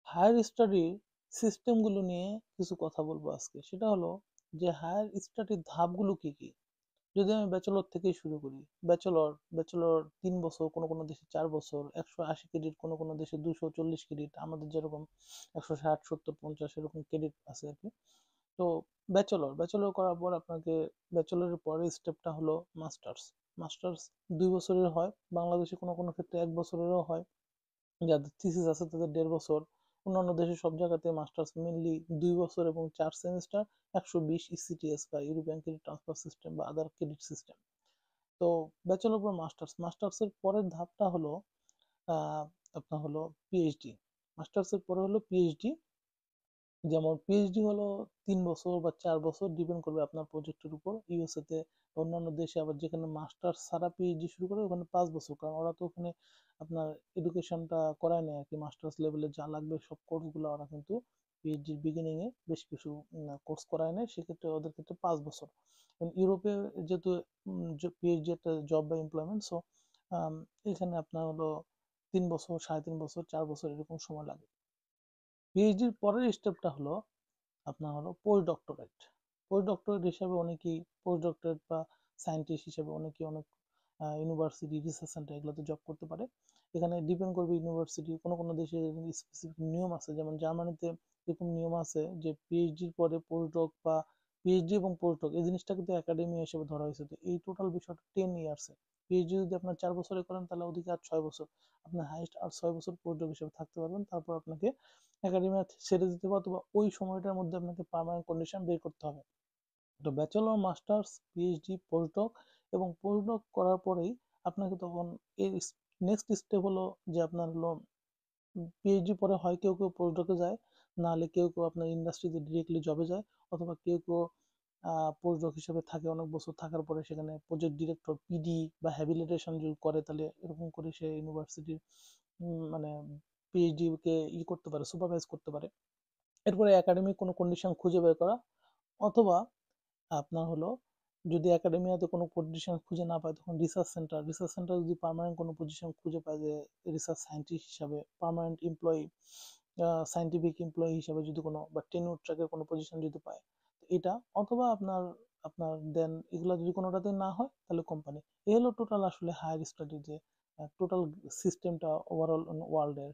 Higher study সিস্টেমগুলো নিয়ে কিছু কথা বলবো আজকে। সেটা হলো যে হায়ার স্টাডির ধাপগুলো কি কি। যদি আমি ব্যাচেলর থেকেই শুরু করি, ব্যাচেলর 3 বছর, কোনো কোনো দেশে 4 বছর, 180 ক্রেডিট, কোনো কোনো দেশে 240 ক্রেডিট, আমাদের যেরকম 160, 70, 50 এরকম ক্রেডিট আছে আর কি। তো ব্যাচেলর করার পর আপনাকে ব্যাচেলরের পরের স্টেপটা হলো মাস্টার্স। মাস্টার্স 2 বছরের হয়, বাংলাদেশে কোনো কোনো ক্ষেত্রে 1 বছরেরও হয়। যাদের থিসিস আছে তাদের 1.5 বছর। অন্যান্য দেশে সব জায়গাতে মাস্টার্স মেনলি 2 বছর এবং 4 সেমিস্টার, 120 ইসিটিএস বা ইউরোপিয়ান ক্রেডিট ট্রান্সফার সিস্টেম বা আদার ক্রেডিট সিস্টেম। তো ব্যাচেলর পর মাস্টার্সের পরের ধাপটা হলো আহ, আপনার হলো পিএইচডি। মাস্টার্সের পরে হলো পিএইচডি। যেমন পিএইচডি হলো 3 বছর বা 4 বছর, ডিপেন্ড করবে আপনার প্রজেক্টের উপর। ইউএসএ তে, অন্যান্য দেশে আবার যেখানে মাস্টার্স ছাড়া পিএইচডি শুরু করে ওখানে 5 বছর, কারণ ওরা তো ওখানে আপনার এডুকেশনটা করায় নেয় আর কি। মাস্টার্স লেভেলে যা লাগবে সব কোর্সগুলো ওরা কিন্তু পিএইচডির বিগিনিং এ বেশ কিছু কোর্স করায় নেয়, সেক্ষেত্রে ওদের ক্ষেত্রে 5 বছর। ইউরোপে যেহেতু পিএইচডি একটা জব বা এমপ্লয়মেন্ট, সো এখানে আপনার হলো 3 বছর, 3.5 বছর, 4 বছর এরকম সময় লাগে। পিএইচডির পরের স্টেপটা হলো আপনার হলো পোস্ট ডক্টরেট। পোস্ট ডক্টরেট হিসাবে অনেকেই পোস্ট ডক্টরেট বা সায়েন্টিস্ট হিসেবে অনেকেই অনেক ইউনিভার্সিটি, রিসার্চ সেন্টার এগুলোতে জব করতে পারে। এখানে ডিপেন্ড করবে ইউনিভার্সিটি। কোনো কোনো দেশে স্পেসিফিক নিয়ম আছে, যেমন জার্মানিতে এরকম নিয়ম আছে যে পিএইচডির পরে পোস্ট ডক বা পিএইচডি এবং পোস্ট ডক এই জিনিসটা কিন্তু একাডেমি হিসেবে ধরা হয়েছে। তো এই টোটাল বিষয়টা 10 ইয়ার্স। পিএইচডি যদি আপনার 4 বছরে করেন তাহলে ওদিকে আর 6 বছর, আপনার হাইস্ট আর 6 বছর পোস্ট ডক হিসেবে থাকতে পারবেন। তারপর আপনাকে একাডেমি ছেড়ে দিতে হবে, অথবা ওই সময়টার মধ্যে আপনাকে পার্মানেন্ট কন্ডিশন বের করতে হবে। তো ব্যাচেলর, মাস্টার্স, পিএইচডি, পোস্টডক, এবং পোস্টডক করার পরেই আপনাকে তখন এর নেক্সট স্টেপ হলো যে আপনার হলো পিএইচডি পরে হয় কেউ কেউ পোস্টডকে যায়, নাহলে কেউ কেউ আপনার ইন্ডাস্ট্রিতে ডিরেক্টলি জবে যায়, অথবা কেউ কেউ পোস্টডক হিসেবে থাকে অনেক বছর, থাকার পরে সেখানে প্রজেক্ট ডিরেক্টর, পিডি বা হ্যাবিলিটেশন যদি করে তাহলে এরকম করে সে ইউনিভার্সিটির মানে পিএইচডি কে করতে পারে, সুপারভাইজ করতে পারে। এরপরে একাডেমিক কোনো কন্ডিশন খুঁজে বের করা, অথবা আপনার হলো যদি একাডেমিয়াতে কোনো পজিশন খুঁজে না পায় তখন রিসার্চ সেন্টার যদি পার্মানেন্ট কোনো পজিশন খুঁজে পায়, যে রিসার্চ সায়েন্টিস্ট হিসাবে পার্মানেন্ট এমপ্লয়ি, সায়েন্টিফিক এমপ্লয়ি হিসাবে যদি কোনো বা টেনিউর ট্র্যাকের কোনো পজিশন যদি পায়, এটা, অথবা আপনার আপনার দেন এগুলো যদি কোনোটাতে না হয় তাহলে কোম্পানি। এই হলো টোটাল আসলে হায়ার স্টাডি যে টোটাল সিস্টেমটা ওভারঅল ওয়ার্ল্ডের।